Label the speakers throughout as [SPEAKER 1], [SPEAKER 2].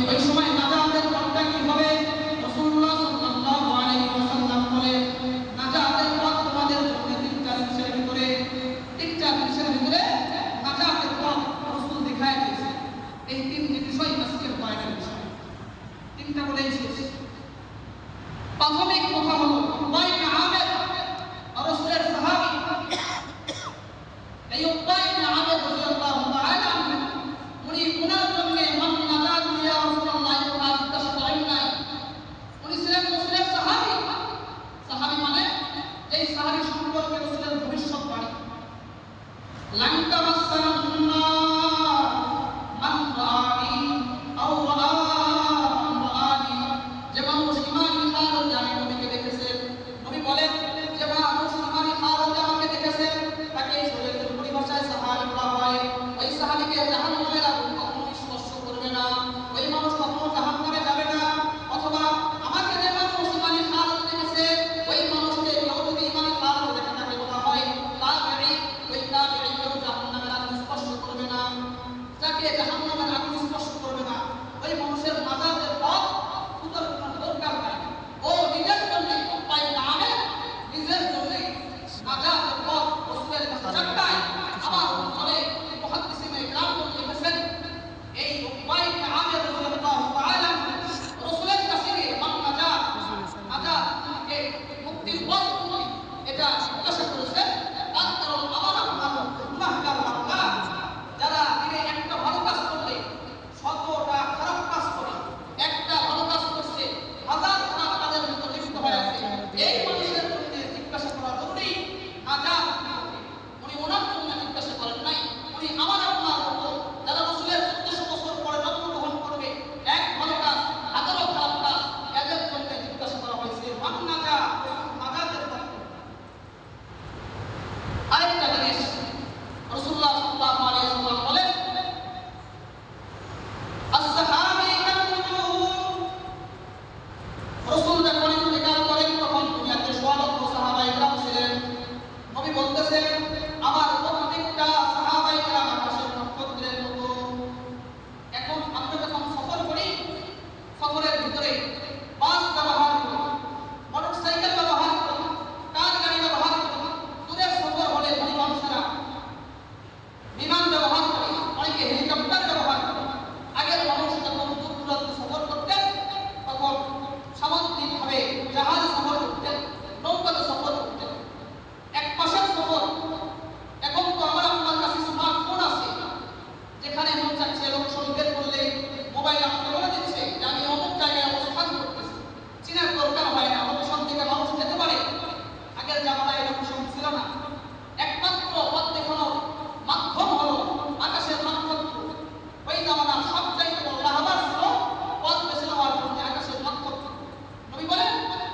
[SPEAKER 1] ওই সময় নাজাতের পথটা কি হবে? রাসূলুল্লাহ সাল্লাল্লাহু আলাইহি ওয়াসাল্লাম বলে নাজাতের পথ তোমাদের জন্য তিনটা জিনিসের ভিতরে নাজাতের পথ রাসূল দেখায় দিয়েছে। এই তিন জিনিসই আজকের বয়ানের বিষয়। তিনটা বলেই শেষ। প্রাথমিক কথা হলো উবাই ইবনে আমির রাসূলের সাহাবী। এই উবাই ইবনে আমির রাদিয়াল্লাহু তাআলা আনহু উনি উনার জন্য মান নাজাত ইয়া রাসূলুল্লাহ ইয়া জিজ্ঞাসা করেন নাই। উনি ছিলেন রাসূলের সাহাবী। সাহাবী মানে এই সাহাবী সম্পর্কে রাসূলের ভবিষ্যৎবাণী। লান তামাসসানান নার মান রাআনি আও রাআনি, যে মানুষ ইমানি হালতে আমি নবীকে দেখেছেন, নবী বলেন যে মানুষ ইমানি হালতে আমাকে দেখেছেন তাকে শরীয়তের পরিভাষায় সাহাবী বলা হয়। ওই সাহাবীকে জাহান্নামের আগুন কখনো স্পর্শ করবে না, ওই মানুষ কখনো জাহান্নামে যাবে না। অথবা আমাকে যে মানুষ ইমানি হালতে দেখেছে ওই মানুষকে কেউ যদি ইমানি হালতে দেখে তাকে বলা হয় তাবেঈ। ওই তাবেঈ কেউ জাহান্নামের আগুন স্পর্শ করবে না, যাকে জাহান্নামের আগুন স্পর্শ করবে না ওই মানুষের নাজাতের পথ সুতরাং কোনো দরকার নাই। ও নিজের জন্য উপায় নামে নিজের জন্য নাজাতের পথ রাসূলের কাছে চাটায়। আমার ঘরে মুহাদ্দিসিনে কেরাম লিখেছেন এই উবাই ইবনে আমির রাদিয়াল্লাহু তাআলা রাসূলের কাছে গিয়ে মান নাজাত নাজাতকে মুক্তির পথ কি এটা জিজ্ঞাসা করেছেন। তার কারণ আমার আপনার গুনাহগার বান্দা যারা দিনে একটা ভালো কাজ করলে ১৭টা খারাপ কাজ করে, একটা ভালো কাজ করছে হাজার খারাপ কাজের মধ্যে লিপ্ত হয়ে আছে, এই মানুষের জন্য জিজ্ঞাসা করা জরুরি নাজাত। উনি ওনার জন্য জিজ্ঞাসা করেন নাই, উনি আমার আপনার মতো যারা রাসূলের ১৪০০ বছর পরে জন্মগ্রহণ করবে এক ভালো কাজ হাজারো খারাপ কাজ এদের জন্য জিজ্ঞাসা করা হয়েছে মান নাজাত, নাজাতের পথ। আরেকটা জিনিস রাসূলুল্লাহ সাল্লাল্লাহু আলাইহি ওয়াসাল্লাম বলেন as-sahabi kan-nujuum। রাসূল যখন ইন্তেকাল করেন তখন দুনিয়াতে ১৬ লক্ষ সাহাবায়ে কেরাম ছিলেন। নবী বলতেছেন আমার প্রত্যেকটা সাহাবায়ে কেরাম আকাশের নক্ষত্রের মতো। এখন আমরা যখন সফর করি, সফরের ভিতরে বাস ব্যবহার করি, মোটরসাইকেল ব্যবহার করি, কার গাড়ি ব্যবহার করি, দূরের সফর হলে ধনী মানুষেরা বিমান ব্যবহার করে, অনেকে হেলিকপ্টার ব্যবহার করে। আগের মানুষ যখন দূর দূরান্ত সফর করতেন তখন সামুদ্রিকভাবে জাহাজে সফর করতেন, নৌকাতে সফর করতেন, এক মাসের সফর। এখন তো আমার আপনার কাছে স্মার্টফোন আছে, যেখানে মন চাচ্ছে লোকেশন বের করলে মোবাইলে আমাকে বলে দিচ্ছে যে আমি অমুক জায়গায় অবস্থান করতেছি। চিনার দরকার হয় না, লোকেশন থেকে মানুষ যেতে পারে। আগের জামানায় লোকেশন ছিল না, একমাত্র পথ দেখানোর মাধ্যম হলো আকাশের নক্ষত্র। ওই জামানার সবচাইতে বড় রাহবার ছিল পথ বেছে নেওয়ার জন্য আকাশের নক্ষত্র। নবী বলেন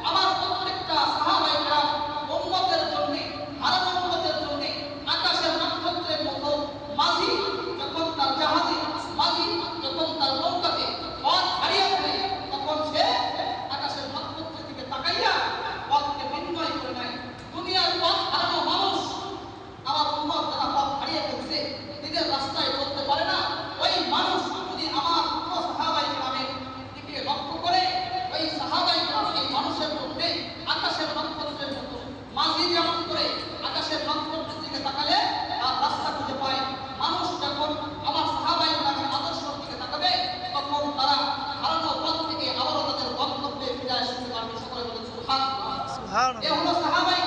[SPEAKER 1] আমার প্রত্যেকটা সাহাবায়ে কেরাম উম্মতের জন্য, হারানো উম্মতের জন্য আকাশের নক্ষত্রের মতো মাঝি যখন তার জাহাজে, মাঝি যখন তার নৌকাতে পথ হারিয়ে ফেলে তখন সে আকাশের নক্ষত্রের দিকে তাকাইয়া পথকে নির্ণয় করে নেয়। দুনিয়ার পথ হারানো মানুষ আমার উম্মত যারা পথ হারিয়ে ফেলছে, দিনের রাস্তায় চলতে পারে না, ওই মানুষ যদি আমার পুরো সাহাবায়ে কেরামের দিকে লক্ষ্য করে ওই সাহাবায়ে কেরাম এই মানুষের মধ্যে আকাশের নক্ষত্রের মতো মাঝি যেমন করে আকাশের নক্ষত্রের দিকে তাকালে তার রাস্তা খুঁজে পায়। মানুষ যখন আমার সাহাবায়ে কেরামের আদর্শের দিকে তাকাবে তখন তারা হারানো পথ থেকে আবারও তাদের গন্তব্যে ফিরে আসতে পারবে। সকলে বলেন সুবহানাল্লাহ। এ হলো সাহাবায়ে